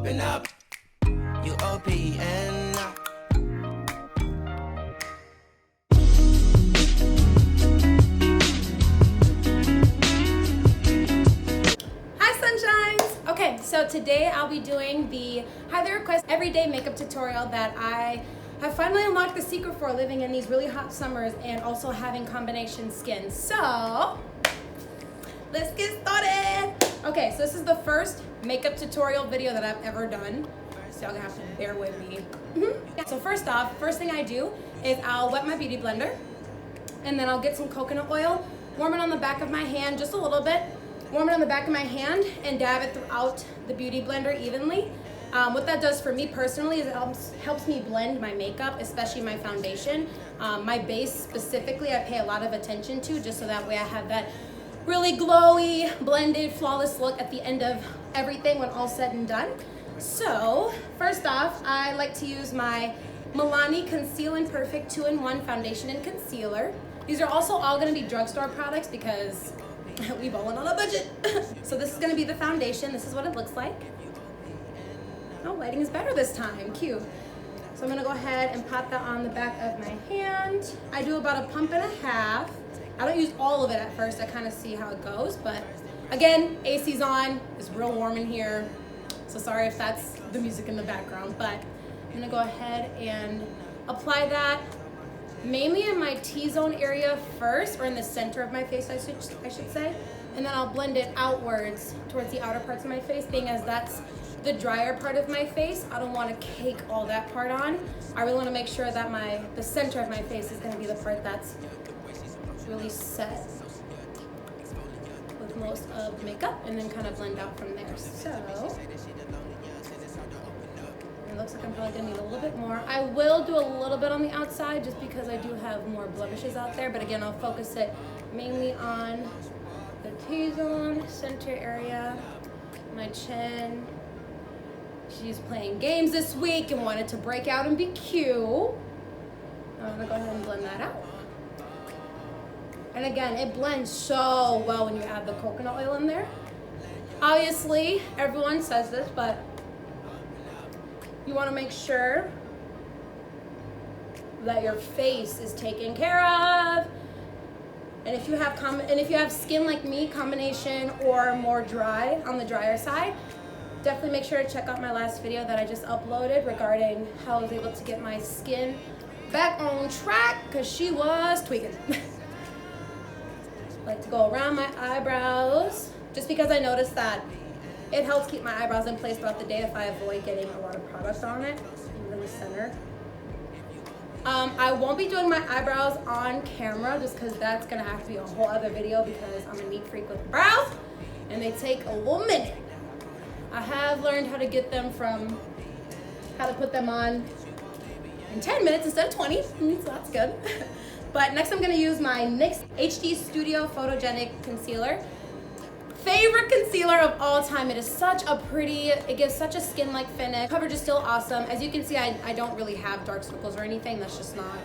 open up. You open up. Okay, so today I'll be doing the highly requested everyday makeup tutorial that I have finally unlocked the secret for living in these really hot summers and also having combination skin. So, let's get started. Okay, so this is the first makeup tutorial video that I've ever done, so y'all gonna have to bear with me. So first off, first thing I do is I'll wet my beauty blender, and then I'll get some coconut oil, warm it on the back of my hand just a little bit, warm it on the back of my hand and dab it throughout the beauty blender evenly. What that does for me personally is it helps me blend my makeup, especially my foundation. My base specifically, I pay a lot of attention to, just so that way I have that really glowy, blended, flawless look at the end of everything when all said and done. So first off, I like to use my Milani Conceal and Perfect 2-in-1 foundation and concealer. These are also all gonna be drugstore products because we balling on a budget. So this is gonna be the foundation. This is what it looks like. Oh, lighting is better this time, cute. So I'm gonna go ahead and pat that on the back of my hand. I do about a pump and a half. I don't use all of it at first. I kind of see how it goes, but again, AC's on. It's real warm in here. So sorry if that's the music in the background, but I'm gonna go ahead and apply that mainly in my T-zone area first, or in the center of my face, I should say, and then I'll blend it outwards towards the outer parts of my face, being as that's the drier part of my face. I don't want to cake all that part on. I really want to make sure that the center of my face is going to be the part that's really set with most of the makeup, and then kind of blend out from there. So it looks like I'm probably gonna need a little bit more. I will do a little bit on the outside just because I do have more blemishes out there, but again, I'll focus it mainly on the T-zone, center area, my chin. She's playing games this week and wanted to break out and be cute. I'm gonna go ahead and blend that out. And again, it blends so well when you add the coconut oil in there. Obviously, everyone says this, but you want to make sure that your face is taken care of. And if you have skin like me, combination or more dry, on the drier side, definitely make sure to check out my last video that I just uploaded regarding how I was able to get my skin back on track, because she was tweaking. I like to go around my eyebrows just because I noticed that it helps keep my eyebrows in place throughout the day if I avoid getting a lot of product on it, in the center. I won't be doing my eyebrows on camera just because that's gonna have to be a whole other video, because I'm a neat freak with brows and they take a little minute. I have learned how to put them on in 10 minutes instead of 20, so that's good. But next I'm gonna use my NYX HD Studio Photogenic Concealer. Favorite concealer of all time. It is such a pretty, it gives such a skin-like finish. Coverage is still awesome. As you can see, I don't really have dark circles or anything. That's just not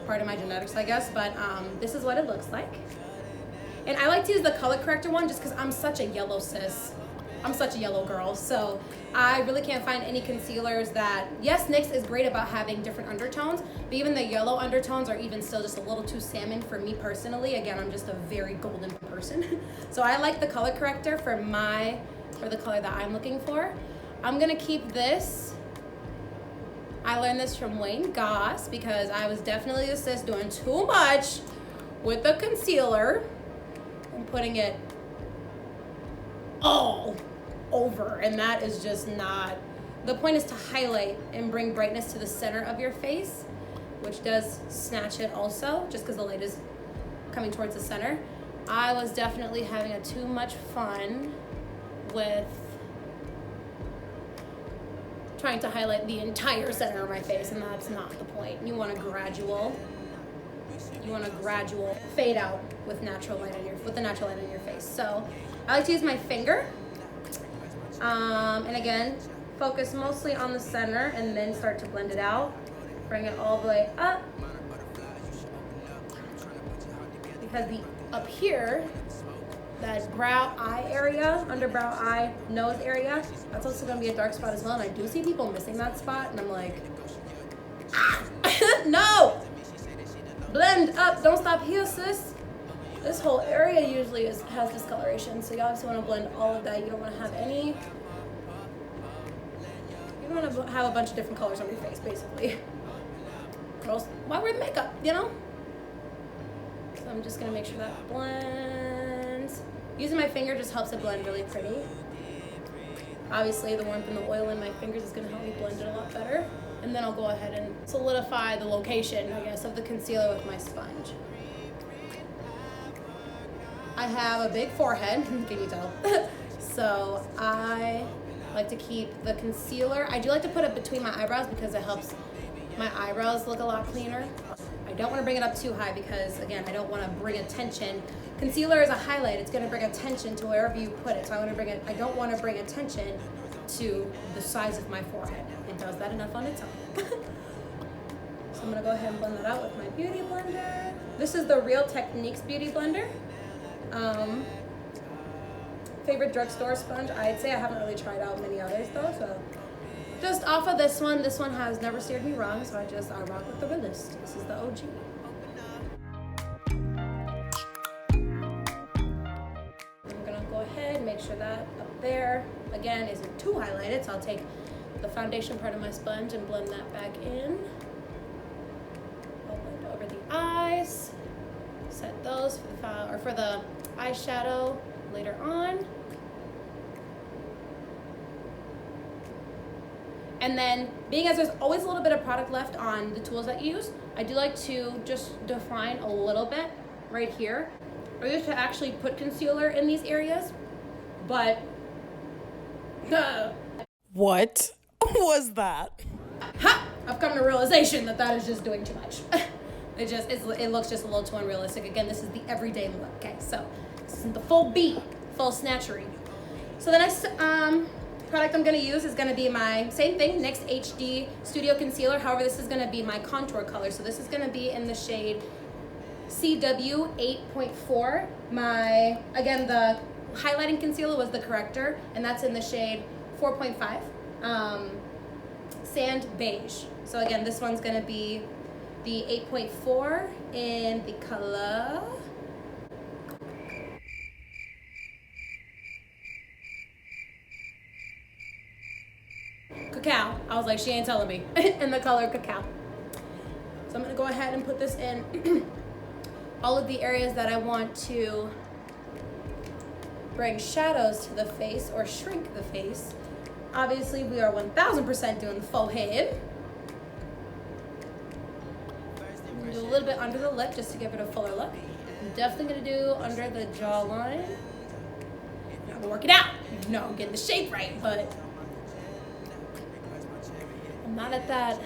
part of my genetics, I guess. But this is what it looks like. And I like to use the color corrector one just because I'm such a yellow sis. I'm such a yellow girl, so I really can't find any concealers that, yes, NYX is great about having different undertones, but even the yellow undertones are even still just a little too salmon for me personally. Again, I'm just a very golden person. So I like the color corrector for the color that I'm looking for. I'm gonna keep this. I learned this from Wayne Goss because I was definitely the sis doing too much with the concealer and putting it all over, and that is just not the point. Is to highlight and bring brightness to the center of your face, which does snatch it also just because the light is coming towards the center. I was definitely having too much fun with trying to highlight the entire center of my face, and that's not the point. You want a gradual fade out with natural light on your face. So I like to use my finger. And again, focus mostly on the center and then start to blend it out. Bring it all the way up. Because up here that brow eye area, underbrow eye, nose area. That's also gonna be a dark spot as well. And I do see people missing that spot, and I'm like, ah! No! Blend up, don't stop here, sis. This whole area usually has discoloration, so you obviously want to blend all of that. You don't want to have any. You don't want to have a bunch of different colors on your face, basically. Girls, why wear the makeup, you know? So I'm just gonna make sure that blends. Using my finger just helps it blend really pretty. Obviously, the warmth and the oil in my fingers is gonna help me blend it a lot better. And then I'll go ahead and solidify the location, I guess, of the concealer with my sponge. I have a big forehead, can you tell? So I like to keep the concealer. I do like to put it between my eyebrows because it helps my eyebrows look a lot cleaner. I don't want to bring it up too high because, again, I don't want to bring attention. Concealer is a highlight. It's going to bring attention to wherever you put it. So I don't want to bring attention to the size of my forehead. It does that enough on its own. So I'm going to go ahead and blend that out with my beauty blender. This is the Real Techniques beauty blender. Favorite drugstore sponge, I'd say. I haven't really tried out many others though, so just off of this one has never steered me wrong, so I rock with the realist. This is the OG. I'm gonna go ahead and make sure that up there again isn't too highlighted, so I'll take the foundation part of my sponge and blend that back in. I'll blend over the eyes, set those for the eyeshadow later on. And then, being as there's always a little bit of product left on the tools that you use, I do like to just define a little bit right here. I used to actually put concealer in these areas, but what was that? Ha! I've come to the realization that is just doing too much. It looks just a little too unrealistic. Again, this is the everyday look, okay? So this isn't the full beat, full snatchery. So the next product I'm gonna use is gonna be my same thing, NYX HD Studio Concealer. However, this is gonna be my contour color. So this is gonna be in the shade CW 8.4. Again, the highlighting concealer was the corrector, and that's in the shade 4.5, Sand Beige. So again, this one's gonna be the 8.4 in the color Cacao. I was like, she ain't telling me. In the color Cacao. So I'm gonna go ahead and put this in all of the areas that I want to bring shadows to the face or shrink the face. Obviously, we are 1000% doing the forehead. I'm gonna do a little bit under the lip just to give it a fuller look. I'm definitely gonna do under the jawline. I'm gonna work it out. No, I'm getting the shape right, but I'm not at that.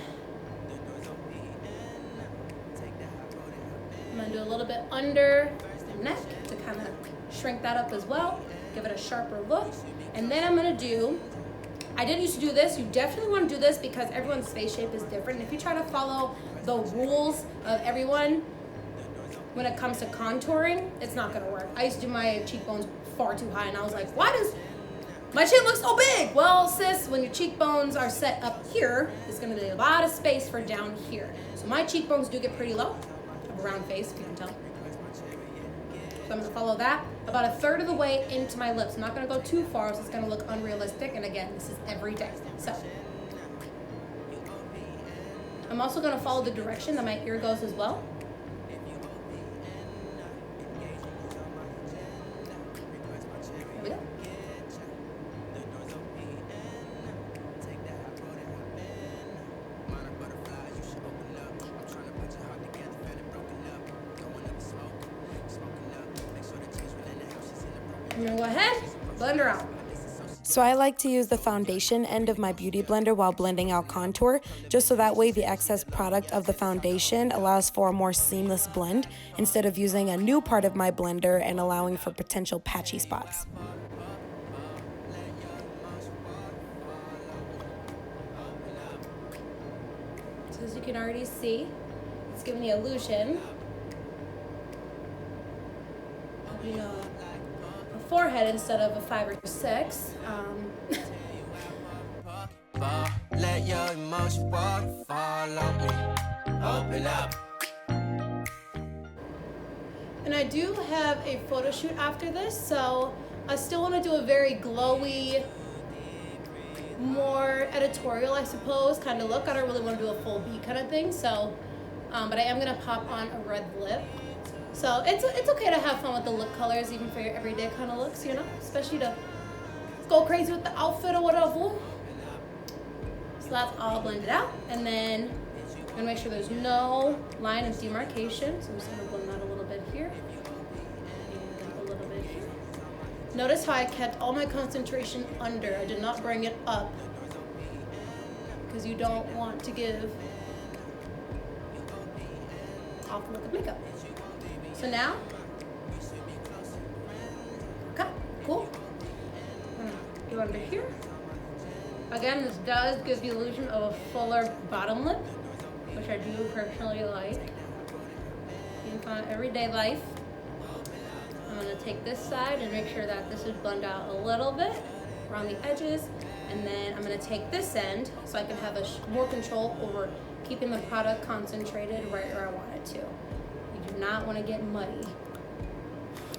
I'm gonna do a little bit under the neck to kind of shrink that up as well, give it a sharper look. And then I'm gonna do, I didn't used to do this, you definitely wanna do this because everyone's face shape is different. If you try to follow the rules of everyone when it comes to contouring, it's not gonna work. I used to do my cheekbones far too high and I was like, why does my chin look so big? Well, sis, when your cheekbones are set up here, there's gonna be a lot of space for down here. So my cheekbones do get pretty low. I have a round face, if you can tell. So I'm gonna follow that about 1/3 of the way into my lips. I'm not gonna go too far, so it's gonna look unrealistic. And again, this is every day. So I'm also gonna follow the direction that my ear goes as well. There we go. I'm gonna go ahead, blend her out. So I like to use the foundation end of my beauty blender while blending out contour, just so that way the excess product of the foundation allows for a more seamless blend instead of using a new part of my blender and allowing for potential patchy spots. So as you can already see, it's giving the illusion of, forehead instead of a 5 or 6. Let your emotion waterfall on me. Open up. And I do have a photo shoot after this, so I still want to do a very glowy, more editorial, I suppose, kind of look. I don't really want to do a full B kind of thing, so, but I am going to pop on a red lip. So it's okay to have fun with the lip colors, even for your everyday kind of looks, you know, especially to go crazy with the outfit or whatever. So that's all blended out, and then I'm gonna make sure there's no line of demarcation. So I'm just gonna blend that a little bit here, and a little bit here. Notice how I kept all my concentration under. I did not bring it up, because you don't want to give off the look of makeup. So now, okay, cool. I'm gonna do under here. Again, this does give the illusion of a fuller bottom lip, which I do personally like. In everyday life, I'm gonna take this side and make sure that this is blended out a little bit around the edges, and then I'm gonna take this end so I can have more control over keeping the product concentrated right where I want it to. You do not want to get muddy.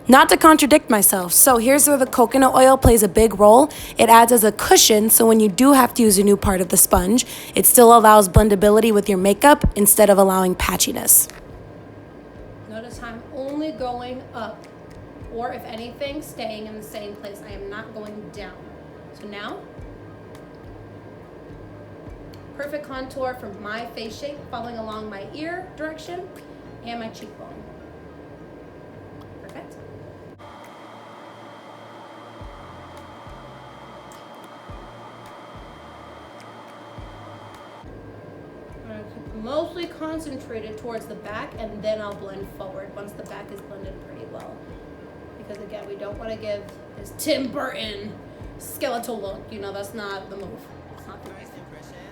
Not to contradict myself, so here's where the coconut oil plays a big role. It adds as a cushion, so when you do have to use a new part of the sponge, it still allows blendability with your makeup instead of allowing patchiness. Notice I'm only going up, or if anything, staying in the same place. I am not going down. So now, perfect contour from my face shape, following along my ear direction and my cheekbone. Perfect. Mostly concentrated towards the back, and then I'll blend forward once the back is blended pretty well. Because again, we don't want to give this Tim Burton skeletal look. You know, that's not the move. It's not the move.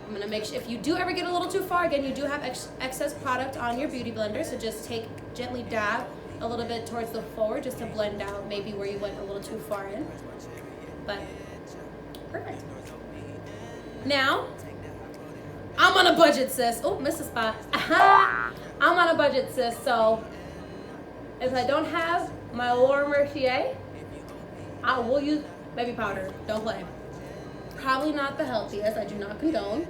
I'm gonna make sure, if you do ever get a little too far, again, you do have excess product on your beauty blender, so just gently dab a little bit towards the forward just to blend out maybe where you went a little too far in. But perfect. Now, I'm on a budget, sis. Oh, missed a spot. I'm on a budget, sis. So if I don't have my Laura Mercier, I will use baby powder. Don't play. Probably not the healthiest. I do not condone.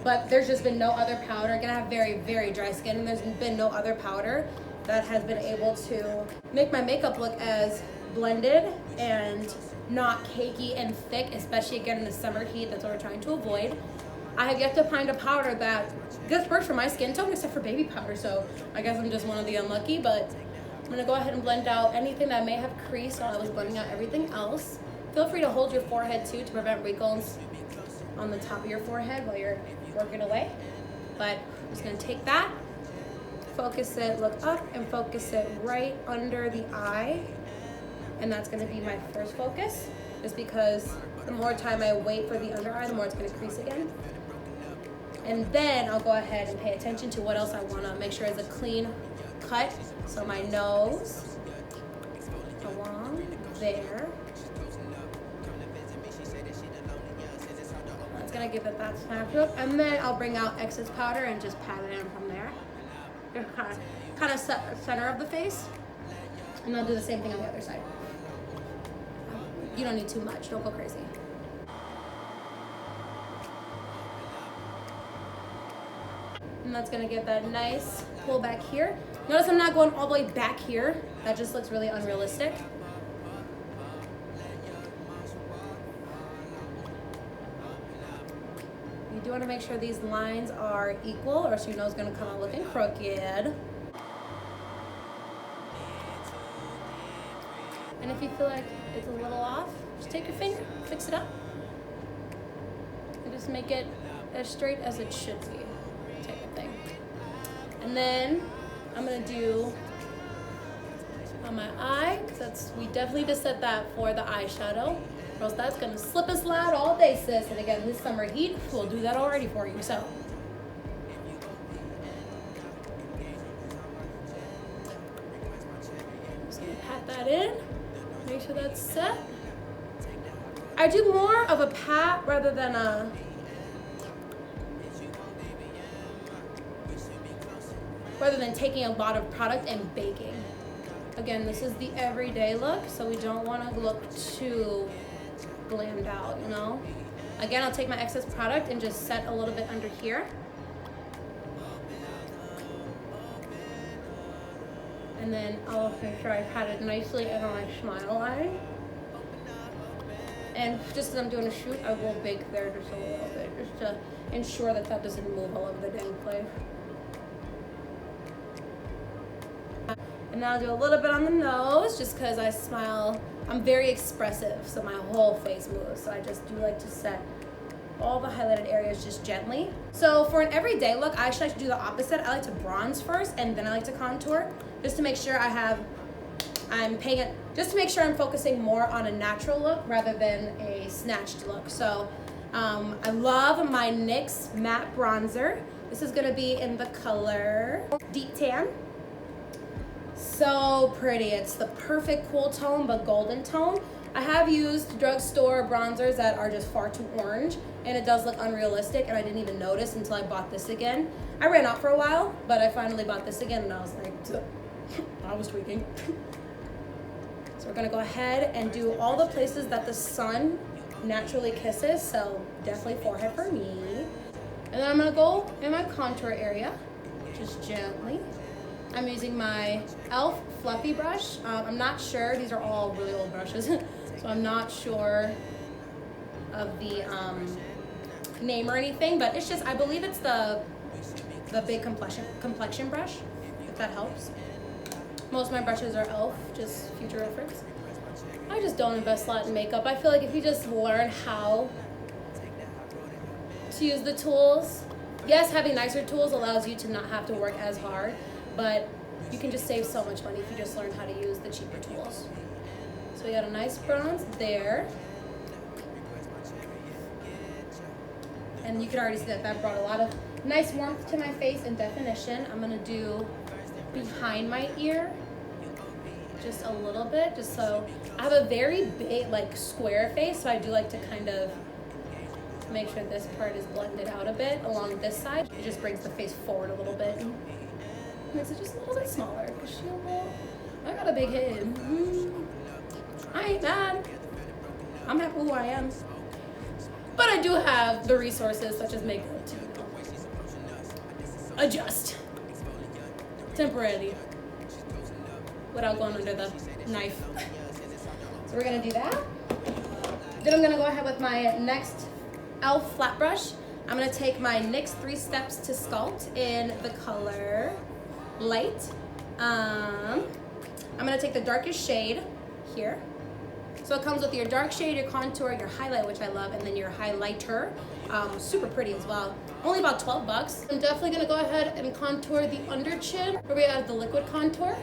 But there's just been no other powder. Again, I have very, very dry skin, and there's been no other powder that has been able to make my makeup look as blended and not cakey and thick, especially again in the summer heat. That's what we're trying to avoid. I have yet to find a powder that just works for my skin tone, except for baby powder, so I guess I'm just one of the unlucky, but I'm gonna go ahead and blend out anything that may have creased while I was blending out everything else. Feel free to hold your forehead too to prevent wrinkles on the top of your forehead while you're working away. But I'm just gonna take that, focus it, look up, and focus it right under the eye. And that's gonna be my first focus, just because the more time I wait for the under eye, the more it's gonna crease again. And then I'll go ahead and pay attention to what else I wanna make sure is a clean cut. So my nose, along there. That's gonna give it that snap look. And then I'll bring out excess powder and just pat it in from there. Just kind of center of the face. And I'll do the same thing on the other side. You don't need too much, don't go crazy. And that's gonna give that nice pull back here. Notice I'm not going all the way back here. That just looks really unrealistic. You do wanna make sure these lines are equal, or else your nose is gonna come out looking crooked. And if you feel like it's a little off, just take your finger, fix it up, and just make it as straight as it should be, type of thing. And then I'm gonna do on my eye, because we definitely just set that for the eyeshadow, or else that's gonna slip and slide all day, sis. And again, this summer heat will do that already for you, so. Just gonna pat that in. Make sure that's set. I do more of a pat rather than taking a lot of product and baking. Again, this is the everyday look, so we don't want to look too glammed out, you know? Again, I'll take my excess product and just set a little bit under here. And then I'll make sure I pat it nicely in on my smile line. And just as I'm doing a shoot, I will bake there just a little bit, just to ensure that that doesn't move all over the dang place. And now I'll do a little bit on the nose, just because I smile. I'm very expressive, so my whole face moves. So I just do like to set all the highlighted areas just gently. So for an everyday look, I actually like to do the opposite. I like to bronze first, and then I like to contour, just to make sure just to make sure I'm focusing more on a natural look rather than a snatched look. So I love my NYX matte bronzer. This is gonna be in the color Deep Tan. So pretty. It's the perfect cool tone but golden tone. I have used drugstore bronzers that are just far too orange, and it does look unrealistic, and I didn't even notice until I bought this again. I ran out for a while, but I finally bought this again, and I was like, I was tweaking. So we're gonna go ahead and do all the places that the sun naturally kisses, so definitely forehead for me. And then I'm gonna go in my contour area, just gently. I'm using my e.l.f. fluffy brush. I'm not sure, these are all really old brushes, so I'm not sure of the name or anything, but it's just, I believe it's the big complexion brush, if that helps. Most of my brushes are e.l.f., just future reference. I just don't invest a lot in makeup. I feel like if you just learn how to use the tools, yes, having nicer tools allows you to not have to work as hard, but you can just save so much money if you just learn how to use the cheaper tools. So we got a nice bronze there. And you can already see that that brought a lot of nice warmth to my face and definition. I'm gonna do behind my ear just a little bit, just so I have a very big, like, square face, so I do like to kind of make sure this part is blended out a bit along this side. It just brings the face forward a little bit. Makes it just a little bit smaller. I got a big head. I ain't mad. I'm happy who I am. But I do have the resources such as makeup to adjust temporarily without going under the knife. So we're gonna do that. Then I'm gonna go ahead with my next e.l.f. flat brush. I'm gonna take my NYX 3 Steps to Sculpt in the color Light. I'm gonna take the darkest shade here. So it comes with your dark shade, your contour, your highlight, which I love, and then your highlighter. Super pretty as well. Only about 12 bucks. I'm definitely gonna go ahead and contour the under chin, where we add the liquid contour,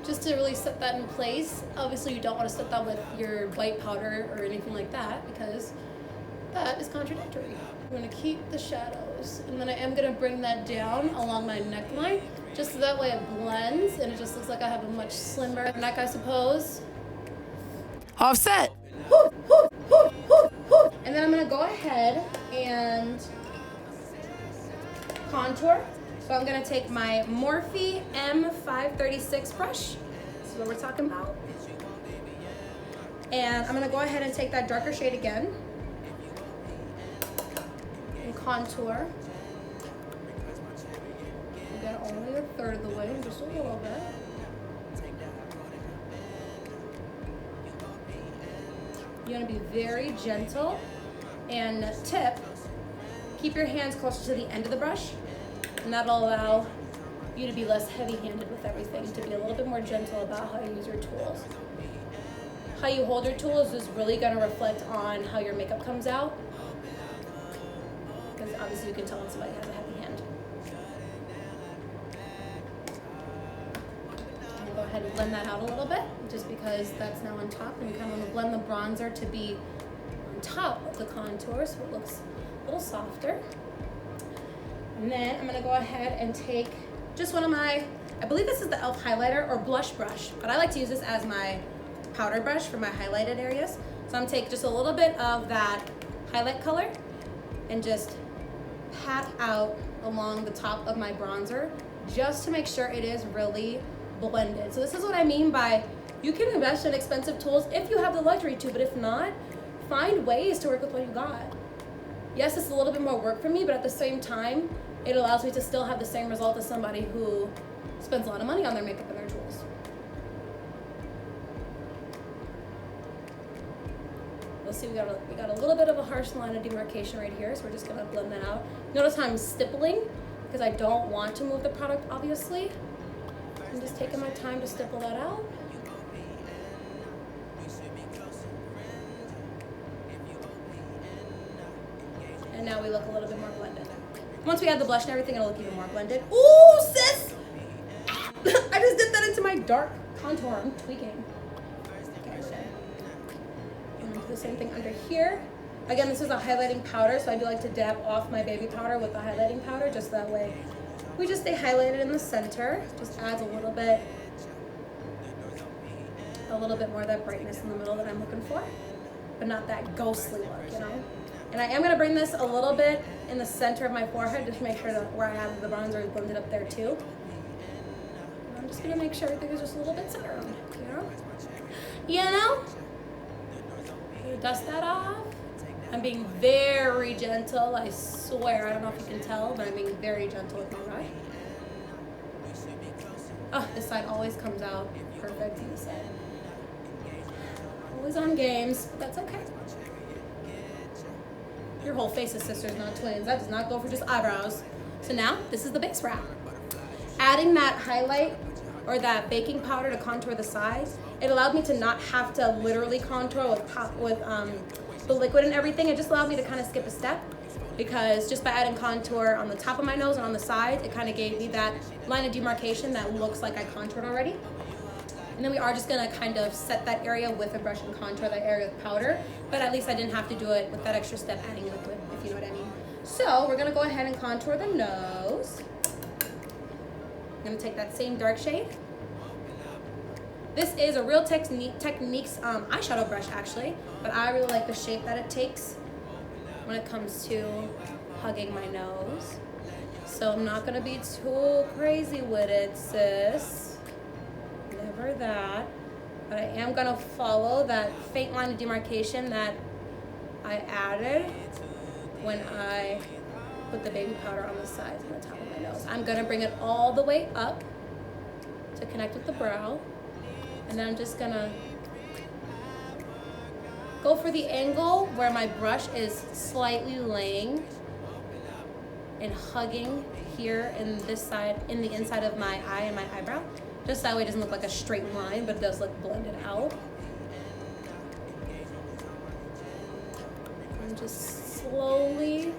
just to really set that in place. Obviously you don't wanna set that with your white powder or anything like that, because that is contradictory. I'm gonna keep the shadows, and then I am gonna bring that down along my neckline, just so that way it blends, and it just looks like I have a much slimmer neck, I suppose. Offset! And then I'm gonna go ahead and contour. So I'm gonna take my Morphe M536 brush. This is what we're talking about. And I'm gonna go ahead and take that darker shade again and contour. We got only a third of the way, just a little bit. You want to be very gentle, and tip, keep your hands closer to the end of the brush, and that'll allow you to be less heavy-handed with everything, to be a little bit more gentle about how you use your tools. How you hold your tools is really going to reflect on how your makeup comes out, because obviously you can tell when somebody has a heavy hand. Go ahead and blend that out a little bit, just because that's now on top, and we kind of want to blend the bronzer to be on top of the contour so it looks a little softer. And then I'm going to go ahead and take just one of my, I believe this is the e.l.f. highlighter or blush brush, but I like to use this as my powder brush for my highlighted areas. So I'm gonna take just a little bit of that highlight color and just pat out along the top of my bronzer just to make sure it is really blended. So this is what I mean by you can invest in expensive tools if you have the luxury to, but if not, find ways to work with what you got. Yes, it's a little bit more work for me, but at the same time, it allows me to still have the same result as somebody who spends a lot of money on their makeup and their tools. We'll see, we got a little bit of a harsh line of demarcation right here, so we're just gonna blend that out. Notice how I'm stippling, because I don't want to move the product, obviously. I'm just taking my time to stipple that out. And now we look a little bit more blended. Once we add the blush and everything, it'll look even more blended. Ooh, sis! I just dipped that into my dark contour. I'm tweaking. Okay, so I'm gonna do the same thing under here. Again, this is a highlighting powder, so I do like to dab off my baby powder with the highlighting powder, just that way we just stay highlighted in the center. Just adds a little bit more of that brightness in the middle that I'm looking for, but not that ghostly look, you know? And I am gonna bring this a little bit in the center of my forehead just to make sure that where I have the bronzer is blended up there too. And I'm just gonna make sure everything is just a little bit centered, you know? You know? Dust that off. I'm being very gentle, I swear. I don't know if you can tell, but I'm being very gentle with my brush. Oh, this side always comes out perfect in this side. Always on games, but that's okay. Your whole face is sisters, not twins. That does not go for just eyebrows. So now, this is the base wrap. Adding that highlight or that baking powder to contour the sides, it allowed me to not have to literally contour with the liquid and everything. It just allowed me to kind of skip a step, because just by adding contour on the top of my nose and on the sides, it kind of gave me that line of demarcation that looks like I contoured already. And then we are just gonna kind of set that area with a brush and contour that area with powder, but at least I didn't have to do it with that extra step adding liquid, if you know what I mean. So we're gonna go ahead and contour the nose. I'm gonna take that same dark shade. This is a Real Techniques eyeshadow brush actually, but I really like the shape that it takes when it comes to hugging my nose. So I'm not gonna be too crazy with it, sis. Never that. But I am gonna follow that faint line of demarcation that I added when I put the baby powder on the sides and the top of my nose. I'm gonna bring it all the way up to connect with the brow. And then I'm just gonna go for the angle where my brush is slightly laying and hugging here in this side, in the inside of my eye and my eyebrow. Just that way it doesn't look like a straight line, but it does look blended out. I'm just slowly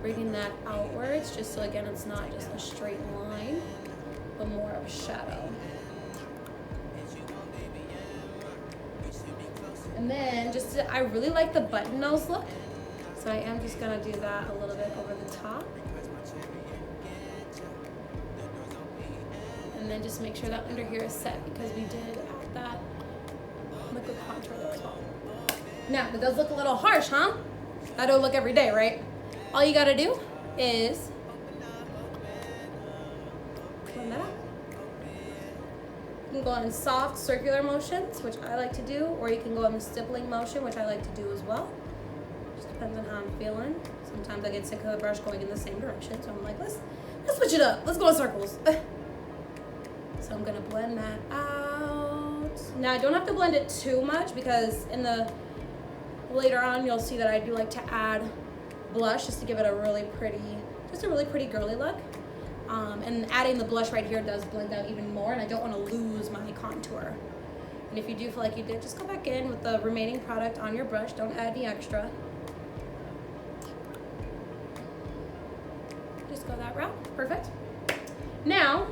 bringing that outwards, just so again it's not just a straight line, but more of a shadow. And then I really like the button nose look, so I am just gonna do that a little bit over the top. And then just make sure that under here is set, because we did add that liquid contour as well. Now, it does look a little harsh, huh? That don't look every day, right? All you gotta do is blend that out. You can go in soft circular motions, which I like to do, or you can go in the stippling motion, which I like to do as well. Just depends on how I'm feeling. Sometimes I get sick of the brush going in the same direction, so I'm like, let's switch it up. Let's go in circles. So I'm gonna blend that out. Now I don't have to blend it too much, because later on you'll see that I do like to add blush just to give it a really pretty girly look. And adding the blush right here does blend out even more, and I don't want to lose my contour. And if you do feel like you did, just go back in with the remaining product on your brush. Don't add any extra. Just go that route. Perfect. Now,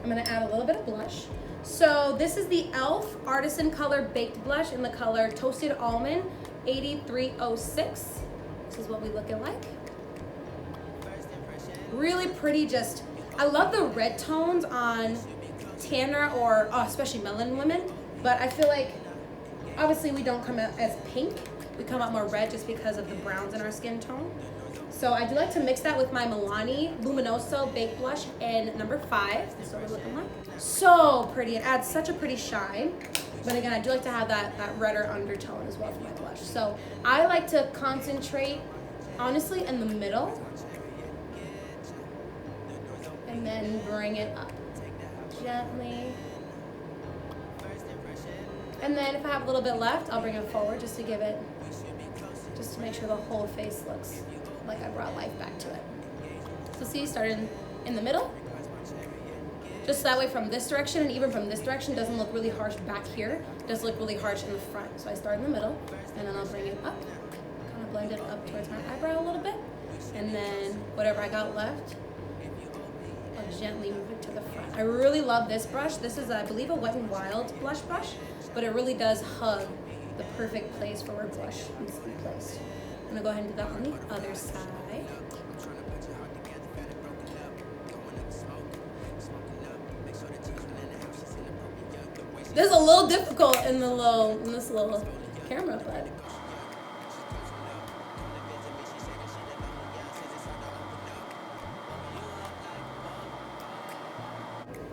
I'm going to add a little bit of blush. So this is the e.l.f. Artisan Color Baked Blush in the color Toasted Almond 8306. This is what we looking like. Really pretty, I love the red tones on tanner or especially melanin women, but I feel like Obviously, we don't come out as pink. We come out more red just because of the browns in our skin tone. So I do like to mix that with my Milani Luminoso Baked Blush in number 5. This is what we're looking like. So pretty. It adds such a pretty shine. But again, I do like to have that redder undertone as well for my blush. So I like to concentrate, honestly, in the middle. And then bring it up gently. And then if I have a little bit left, I'll bring it forward just to give it, just to make sure the whole face looks like I brought life back to it. So see, starting in the middle. Just that way from this direction and even from this direction doesn't look really harsh back here. It does look really harsh in the front. So I start in the middle and then I'll bring it up, kind of blend it up towards my eyebrow a little bit. And then whatever I got left, I'll gently move it to the front. I really love this brush. This is, I believe, a Wet n Wild blush brush, but it really does hug the perfect place for where blush needs to be placed. I'm gonna go ahead and do that on the other side. This is a little difficult in this little camera, but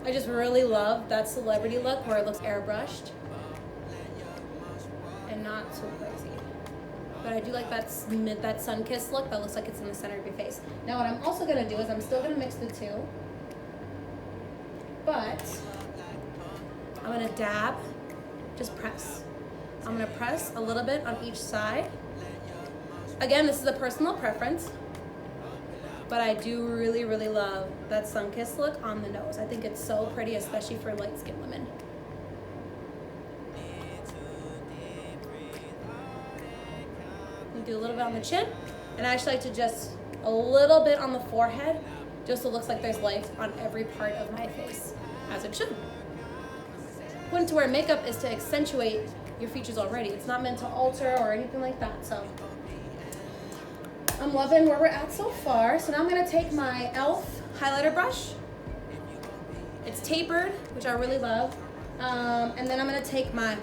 I just really love that celebrity look where it looks airbrushed and not so crazy. But I do like that sun-kissed look that looks like it's in the center of your face. Now what I'm also gonna do is I'm still gonna mix the two, but I'm gonna dab, just press. I'm gonna press a little bit on each side. Again, this is a personal preference, but I do really, really love that sun-kissed look on the nose. I think it's so pretty, especially for light-skinned women. You do a little bit on the chin, and I actually like to just a little bit on the forehead, just so it looks like there's life on every part of my face, as it should. Point to wear makeup is to accentuate your features already. It's not meant to alter or anything like that. So I'm loving where we're at so far. So now I'm gonna take my e.l.f. highlighter brush. It's tapered, which I really love. And then I'm gonna take my,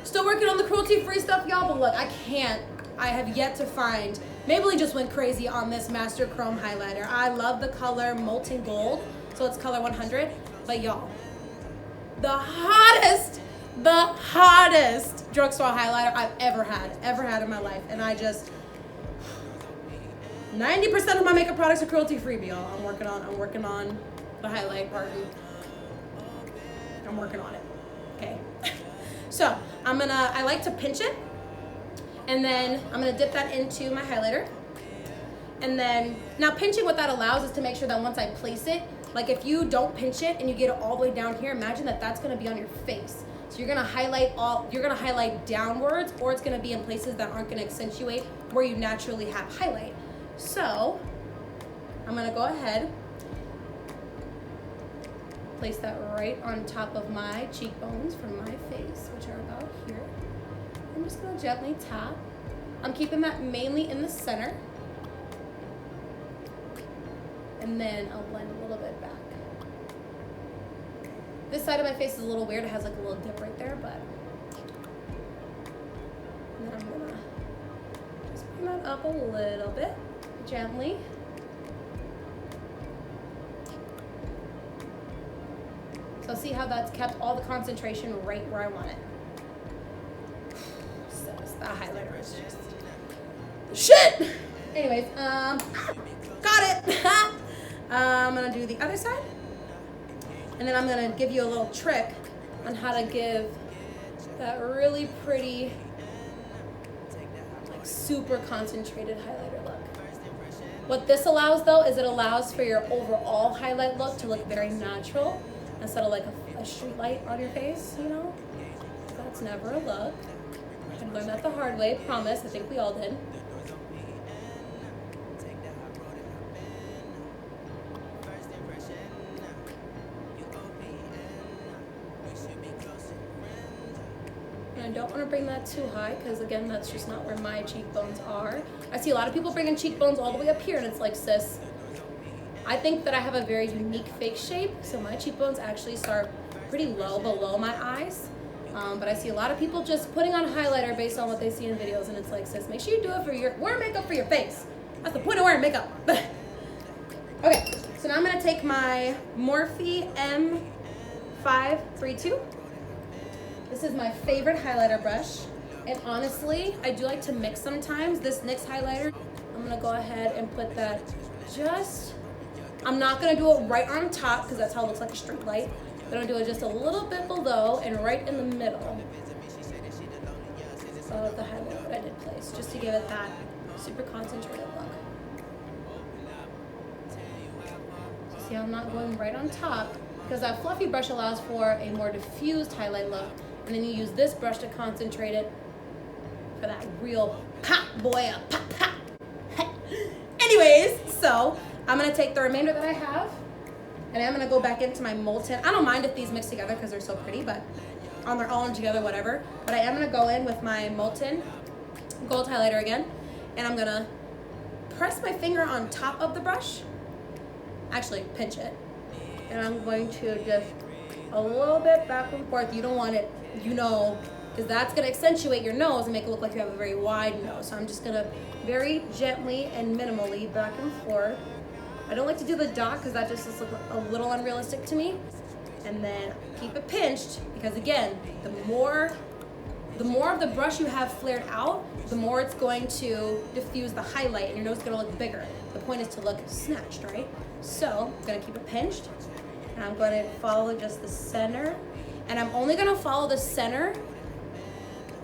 still working on the cruelty-free stuff, y'all, but look, I have yet to find, Maybelline just went crazy on this Master Chrome highlighter. I love the color Molten Gold, so it's color 100, but y'all, the hottest drugstore highlighter I've ever had in my life. And I just, 90% of my makeup products are cruelty-free, but y'all, I'm working on the highlight part. I'm working on it, okay? So, I like to pinch it, and then I'm gonna dip that into my highlighter. And then, now pinching, what that allows is to make sure that once I place it, like if you don't pinch it and you get it all the way down here, imagine that that's gonna be on your face. So you're gonna highlight downwards, or it's gonna be in places that aren't gonna accentuate where you naturally have highlight. So I'm gonna go ahead, place that right on top of my cheekbones from my face, which are about here. I'm just gonna gently tap. I'm keeping that mainly in the center. And then I'll blend a little bit back. This side of my face is a little weird. It has like a little dip right there, but. And then I'm gonna just bring that up a little bit, gently. So see how that's kept all the concentration right where I want it. So that highlighter is just shit. Anyways, got it. I'm gonna do the other side, and then I'm gonna give you a little trick on how to give that really pretty, like super concentrated highlighter look. What this allows though is it allows for your overall highlight look to look very natural instead of like a street light on your face, you know? That's never a look. I learned that the hard way, promise. I think we all did. I don't want to bring that too high because again, that's just not where my cheekbones are. I see a lot of people bringing cheekbones all the way up here, and it's like, sis, I think that I have a very unique face shape, so my cheekbones actually start pretty low below my eyes, But I see a lot of people just putting on highlighter based on what they see in videos, and it's like, sis, make sure you do it for wear makeup for your face. That's the point of wearing makeup. Okay, so now I'm gonna take my Morphe M532. This is my favorite highlighter brush. And honestly, I do like to mix sometimes. This NYX highlighter, I'm gonna go ahead and put that I'm not gonna do it right on top because that's how it looks like a strip light. I'm gonna do it just a little bit below and right in the middle of the highlighter that I did place, just to give it that super concentrated look. See how I'm not going right on top because that fluffy brush allows for a more diffused highlight look, and then you use this brush to concentrate it for that real pop boy, pop pop. Anyways, so I'm gonna take the remainder that I have, and I'm gonna go back into my Molten. I don't mind if these mix together because they're so pretty, but on their own together, whatever. But I am gonna go in with my Molten gold highlighter again, and I'm gonna press my finger on top of the brush, actually pinch it, and I'm going to just a little bit back and forth. You don't want it, because that's gonna accentuate your nose and make it look like you have a very wide nose. So I'm just gonna very gently and minimally back and forth. I don't like to do the dot because that just looks a little unrealistic to me. And then keep it pinched because again, the more of the brush you have flared out, the more it's going to diffuse the highlight and your nose is gonna look bigger. The point is to look snatched, right? So I'm gonna keep it pinched and I'm gonna follow just the center. And I'm only gonna follow the center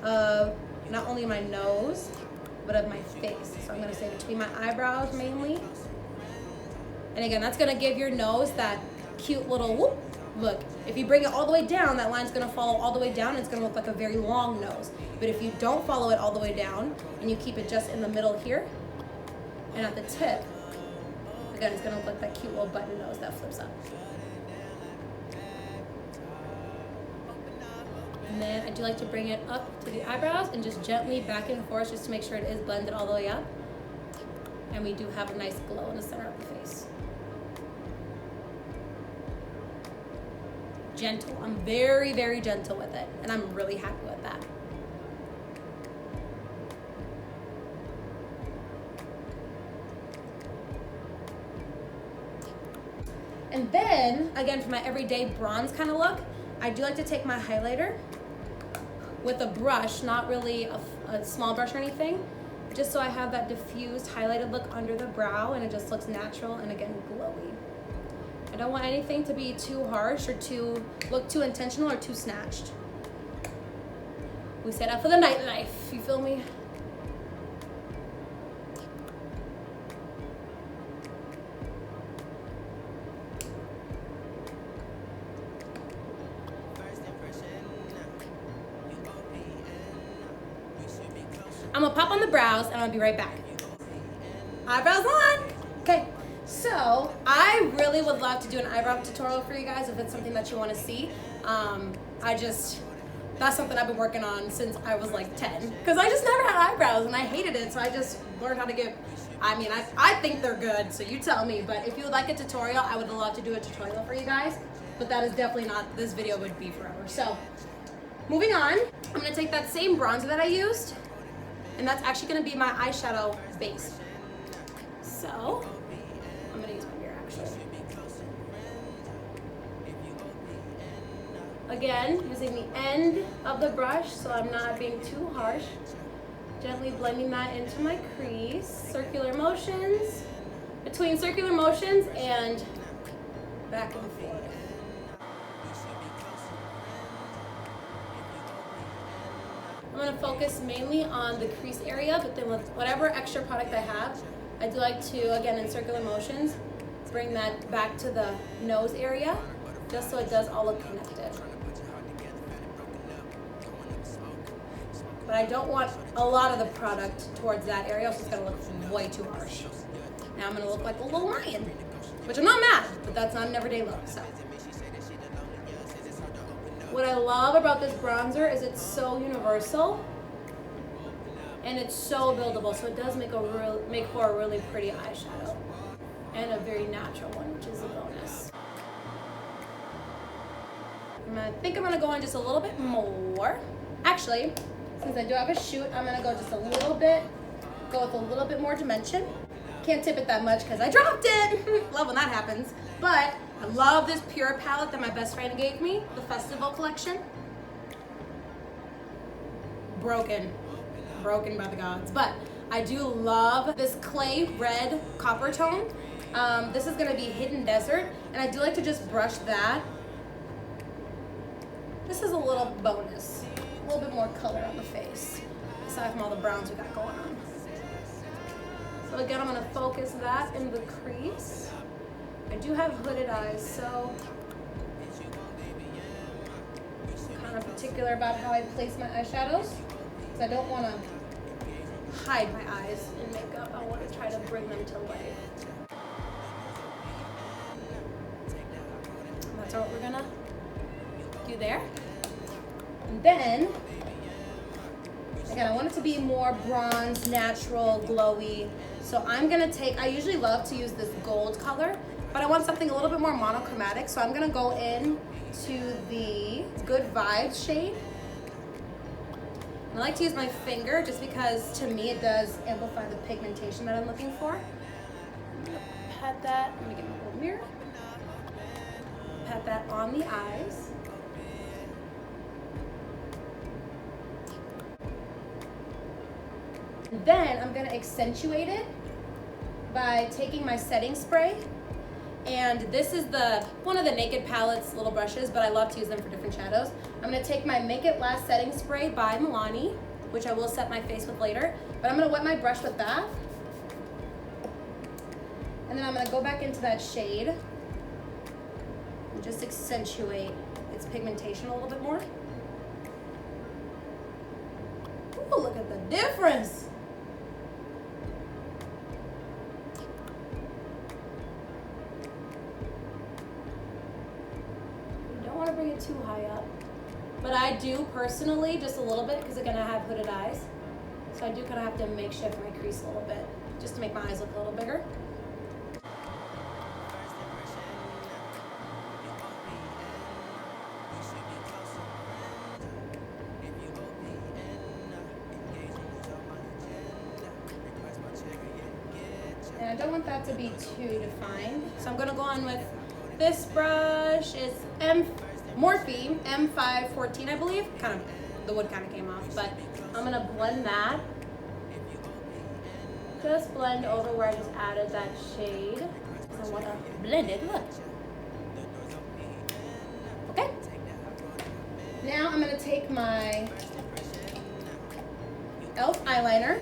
of not only my nose, but of my face. So I'm gonna say between my eyebrows mainly. And again, that's gonna give your nose that cute little whoop look. If you bring it all the way down, that line's gonna follow all the way down and it's gonna look like a very long nose. But if you don't follow it all the way down and you keep it just in the middle here and at the tip, again, it's gonna look like that cute little button nose that flips up. And then I do like to bring it up to the eyebrows and just gently back and forth just to make sure it is blended all the way up. And we do have a nice glow in the center of the face. Gentle. I'm very, very gentle with it, and I'm really happy with that. And then, again, for my everyday bronze kind of look, I do like to take my highlighter with a brush, not really a small brush or anything, just so I have that diffused highlighted look under the brow and it just looks natural and again glowy. I don't want anything to be too harsh or look too intentional or too snatched. We set up for the nightlife, you feel me? I'm gonna pop on the brows and I'll be right back. Eyebrows on! Okay, so I really would love to do an eyebrow tutorial for you guys if it's something that you wanna see. That's something I've been working on since I was like 10. Because I just never had eyebrows and I hated it, so I just learned how to give, I think they're good, so you tell me. But if you would like a tutorial, I would love to do a tutorial for you guys. But that is definitely not, this video would be forever. So, moving on, I'm gonna take that same bronzer that I used, and that's actually gonna be my eyeshadow base. So, I'm gonna use my mirror actually. Again, using the end of the brush so I'm not being too harsh. Gently blending that into my crease. Circular motions. Between circular motions and back and forth. I'm going to focus mainly on the crease area, but then with whatever extra product I have, I do like to, again, in circular motions, bring that back to the nose area, just so it does all look connected. But I don't want a lot of the product towards that area, else it's going to look way too harsh. Now I'm going to look like a little lion, which I'm not mad, but that's not an everyday look, so. What I love about this bronzer is it's so universal and it's so buildable, so it does make for a really pretty eyeshadow and a very natural one, which is a bonus. I'm I think I'm gonna go on just a little bit more. Actually, since I do have a shoot, I'm gonna go just a little bit, go with a little bit more dimension. Can't tip it that much because I dropped it. Love when that happens. But I love this Pure palette that my best friend gave me, the Festival collection. Broken by the gods. But I do love this clay red copper tone. This is gonna be Hidden Desert, and I do like to just brush that. This is a little bonus, a little bit more color on the face, aside from all the browns we got going on. So again, I'm gonna focus that in the crease. I do have hooded eyes, so I'm kind of particular about how I place my eyeshadows, because I don't want to hide my eyes in makeup. I want to try to bring them to life. And that's what we're gonna do there. And then, again, I want it to be more bronze, natural, glowy. So I'm gonna take, I usually love to use this gold color, but I want something a little bit more monochromatic. So I'm gonna go in to the Good Vibes shade. I like to use my finger just because to me it does amplify the pigmentation that I'm looking for. I'm gonna pat that, I'm gonna get my little mirror. Pat that on the eyes. And then I'm gonna accentuate it by taking my setting spray. And this is one of the Naked Palettes little brushes, but I love to use them for different shadows. I'm gonna take my Make It Last setting spray by Milani, which I will set my face with later, but I'm gonna wet my brush with that. And then I'm gonna go back into that shade and just accentuate its pigmentation a little bit more. Ooh, look at the difference. Bring it too high up, but I do personally just a little bit because again I have hooded eyes, so I do kind of have to makeshift my crease a little bit just to make my eyes look a little bigger. And I don't want that to be too defined, so I'm going to go on with this brush. It's Morphe M514, I believe. Kind of, the wood kind of came off, but I'm gonna blend that. Just blend over where I just added that shade. I want to blend it, look. Okay. Now I'm gonna take my e.l.f. eyeliner.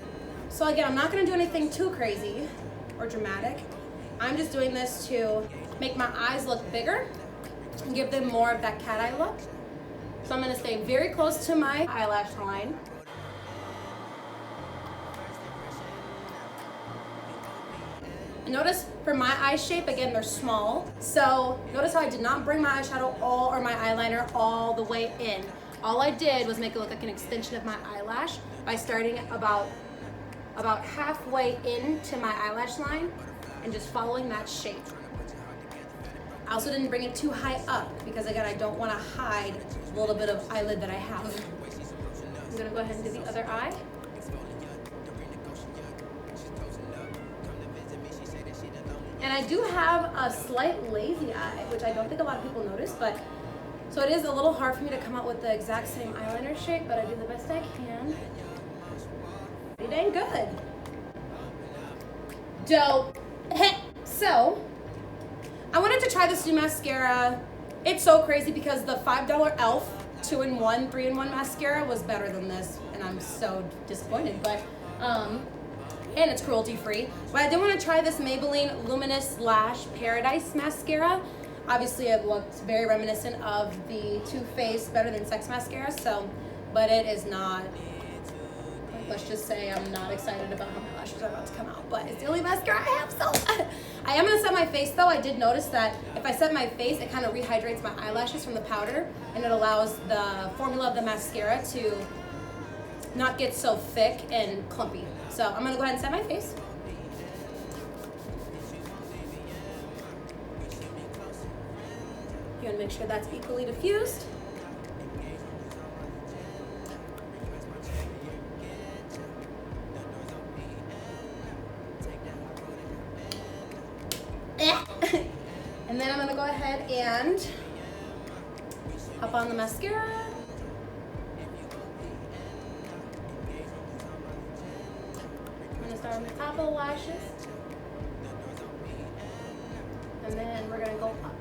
So again, I'm not gonna do anything too crazy or dramatic. I'm just doing this to make my eyes look bigger and give them more of that cat eye look. So I'm gonna stay very close to my eyelash line. And notice for my eye shape, again, they're small. So notice how I did not bring my eyeshadow or my eyeliner all the way in. All I did was make it look like an extension of my eyelash by starting about halfway into my eyelash line and just following that shape. I also didn't bring it too high up because again, I don't want to hide a little bit of eyelid that I have. I'm gonna go ahead and do the other eye. And I do have a slight lazy eye, which I don't think a lot of people notice, but so it is a little hard for me to come out with the exact same eyeliner shape, but I do the best I can. Pretty dang good. Dope. So, I wanted to try this new mascara. It's so crazy because the $5 e.l.f. 2-in-1, 3-in-1 mascara was better than this, and I'm so disappointed, but, and it's cruelty free. But I did want to try this Maybelline Luminous Lash Paradise mascara. Obviously it looked very reminiscent of the Too Faced Better Than Sex mascara, so, but it is not, let's just say I'm not excited about how my lashes are about to come out, but it's the only mascara I have, so. I am gonna set my face though. I did notice that if I set my face, it kind of rehydrates my eyelashes from the powder, and it allows the formula of the mascara to not get so thick and clumpy. So I'm gonna go ahead and set my face. You wanna make sure that's equally diffused. ahead and up on the mascara. I'm gonna start on the top of the lashes. And then we're gonna go up.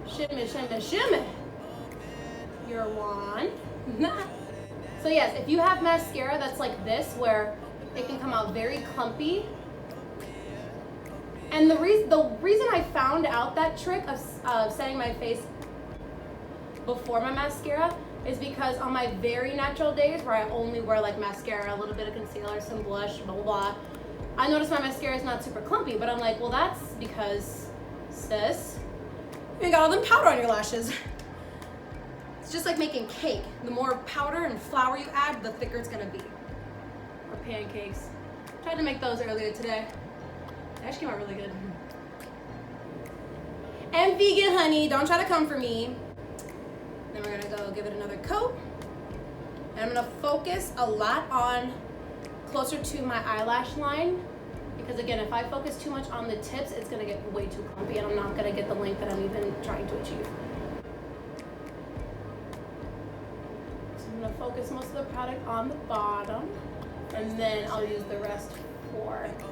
Shimmy, shimmy, shimmy. Your wand. So yes, if you have mascara that's like this, where it can come out very clumpy. And the reason I found out that trick of setting my face before my mascara is because on my very natural days where I only wear like mascara, a little bit of concealer, some blush, blah, blah, blah, I notice my mascara is not super clumpy, but I'm like, well, that's because, sis, you got all them powder on your lashes. It's just like making cake. The more powder and flour you add, the thicker it's gonna be. Or pancakes. Tried to make those earlier today. They actually came out really good. And vegan, honey, don't try to come for me. Then we're gonna go give it another coat. And I'm gonna focus a lot on closer to my eyelash line. Because again, if I focus too much on the tips, it's gonna get way too clumpy and I'm not gonna get the length that I'm even trying to achieve. So I'm gonna focus most of the product on the bottom. And then I'll use the rest for tips.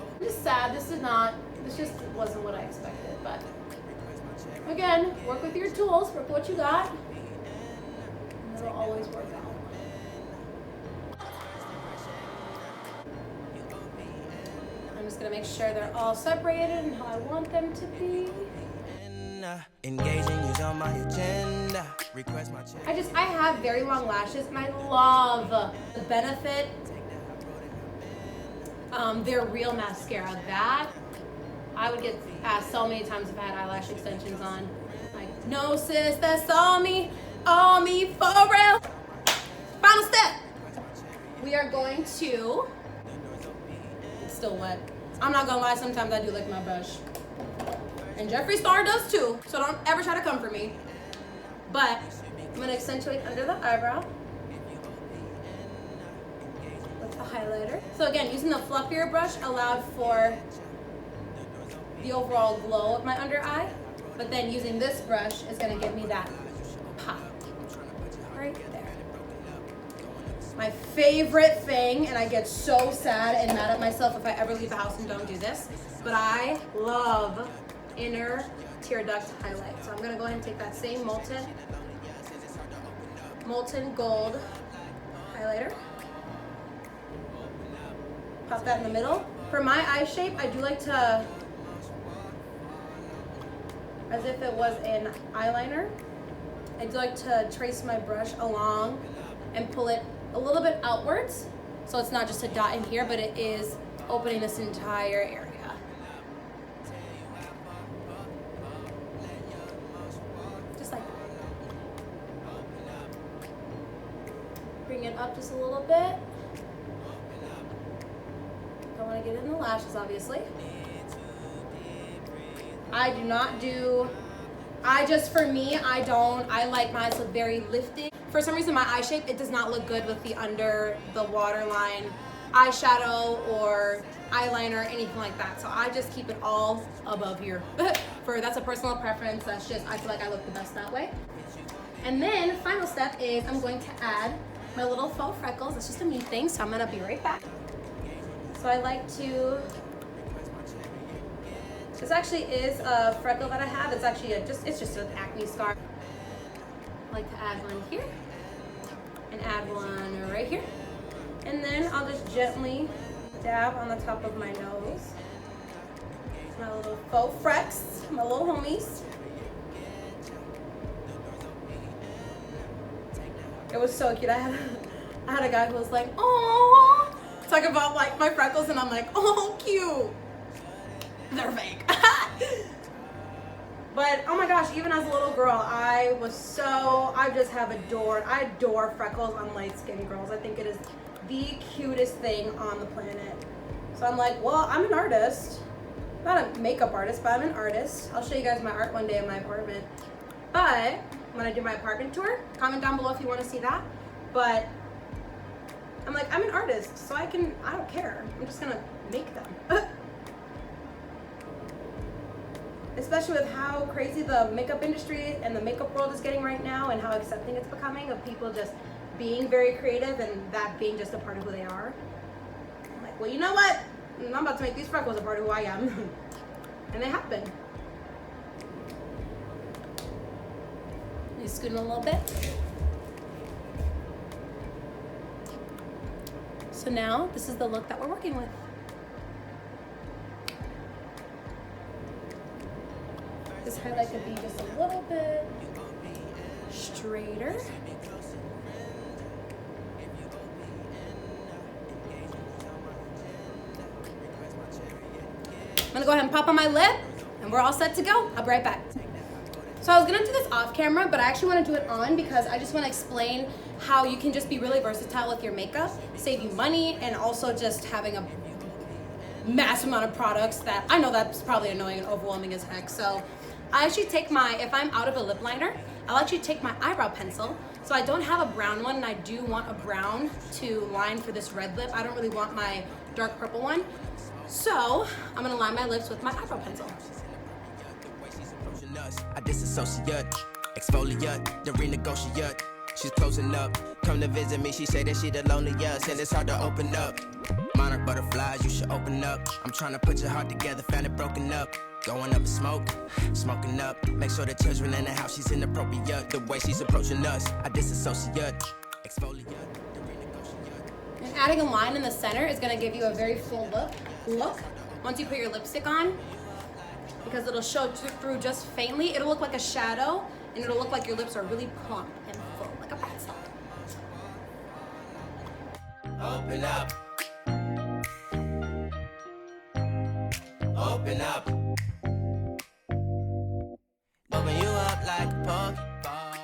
I'm just sad, this just wasn't what I expected, but again, work with your tools, work with what you got, and it'll always work out. I'm just gonna make sure they're all separated and how I want them to be. Engaging is on my agenda. Request my check. I have very long lashes and I love the Benefit their real mascara. That I would get asked so many times if I had eyelash extensions on. Like, no sis, that's all me for real. Final step. We are going to, it's still wet. I'm not gonna lie, sometimes I do lick my brush. And Jeffree Star does too, so don't ever try to come for me. But I'm gonna accentuate under the eyebrow with the highlighter. So again, using the fluffier brush allowed for the overall glow of my under eye, but then using this brush is gonna give me that pop right there. My favorite thing, and I get so sad and mad at myself if I ever leave the house and don't do this, but I love inner tear duct highlight. So I'm gonna go ahead and take that same Molten Gold highlighter. Pop that in the middle. For my eye shape, I do like to, as if it was an eyeliner, I do like to trace my brush along and pull it a little bit outwards. So it's not just a dot in here, but it is opening this entire area. Bring it up just a little bit. Don't want to get in the lashes, obviously. I like mine to look very lifted. For some reason, my eye shape, it does not look good with the under the waterline eyeshadow or eyeliner, anything like that. So I just keep it all above here. That's a personal preference. That's just, I feel like I look the best that way. And then final step is I'm going to add my little faux freckles. It's just a me thing, so I'm gonna be right back. So I like to, this actually is a freckle that I have. It's actually it's just an acne scar. I like to add one here and add one right here. And then I'll just gently dab on the top of my nose. My little faux frecks, my little homies. It was so cute. I had a guy who was like, "Oh," talking about like my freckles, and I'm like, "Oh, cute." They're fake. But oh my gosh, even as a little girl, I adore freckles on light skinned girls. I think it is the cutest thing on the planet. So I'm like, well, I'm an artist. Not a makeup artist, but I'm an artist. I'll show you guys my art one day in my apartment. But when I do my apartment tour, comment down below if you want to see that. But I'm like, I'm an artist, so I don't care. I'm just gonna make them. Especially with how crazy the makeup industry and the makeup world is getting right now, and how accepting it's becoming of people just being very creative and that being just a part of who they are. I'm like, well, you know what? I'm about to make these freckles a part of who I am. And they happen. Let me scoot in a little bit. So now this is the look that we're working with. This highlight could be just a little bit straighter. I'm gonna go ahead and pop on my lip and we're all set to go. I'll be right back. So I was gonna do this off camera, but I actually wanna do it on because I just wanna explain how you can just be really versatile with your makeup, save you money, and also just having a massive amount of products that I know that's probably annoying and overwhelming as heck. So I actually take if I'm out of a lip liner, I'll actually take my eyebrow pencil. So I don't have a brown one and I do want a brown to line for this red lip. I don't really want my dark purple one. So I'm gonna line my lips with my eyebrow pencil. I disassociate, exfoliate, the renegotiate. She's closing up, come to visit me. She say that she the loneliest and it's hard to open up. Monarch butterflies, you should open up. I'm trying to put your heart together, found it broken up. Going up in smoke, smoking up. Make sure the children in the house, she's inappropriate. The way she's approaching us, I disassociate, exfoliate, the renegotiate. And adding a line in the center is gonna give you a very full look. Once you put your lipstick on, because it'll show through just faintly. It'll look like a shadow, and it'll look like your lips are really plump and full, like a pad style. Open up. Open up. Open you up like a Pokeball.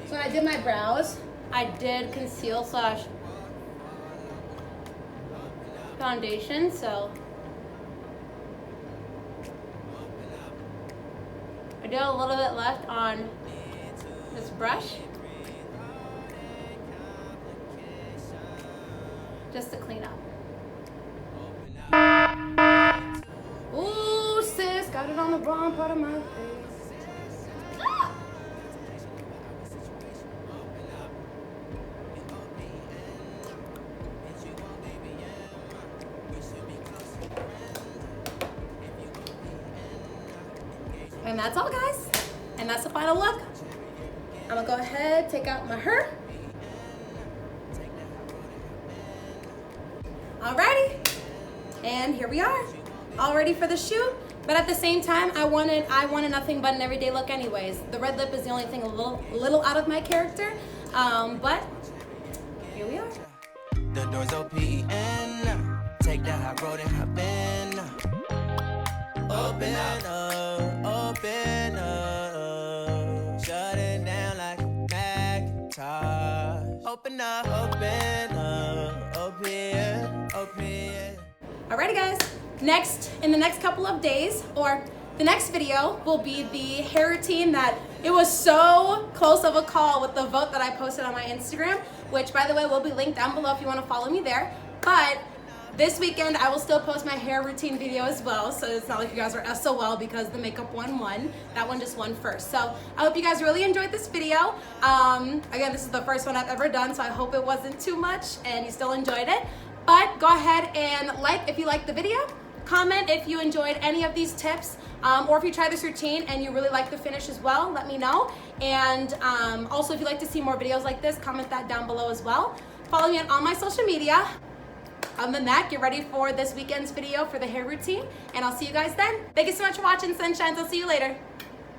So when I did my brows, I did conceal slash foundation, so I did a little bit left on this brush just to clean up. Ooh, sis, got it on the wrong part of my face. Ah! And that's all, guys. And that's the final look. I'm gonna go ahead, take out my hair. Alrighty. And here we are, all ready for the shoot. But at the same time, I wanted nothing but an everyday look anyways. The red lip is the only thing a little out of my character. But here we are. The door's open. Take that high road and hop in. Open up, open up. Shut it down like a Macintosh. Open up, open up, open, open. Alrighty, guys. In the next couple of days, or the next video will be the hair routine that it was so close of a call with the vote that I posted on my Instagram, which by the way will be linked down below if you want to follow me there. But this weekend I will still post my hair routine video as well, so it's not like you guys are SOL because the makeup one won. That one just won first. So I hope you guys really enjoyed this video. Again, this is the first one I've ever done, so I hope it wasn't too much and you still enjoyed it. But go ahead and like if you liked the video. Comment if you enjoyed any of these tips, or if you try this routine and you really like the finish as well, let me know. And also if you'd like to see more videos like this, comment that down below as well. Follow me on all my social media. Other than that, get ready for this weekend's video for the hair routine, and I'll see you guys then. Thank you so much for watching, Sunshines. I'll see you later.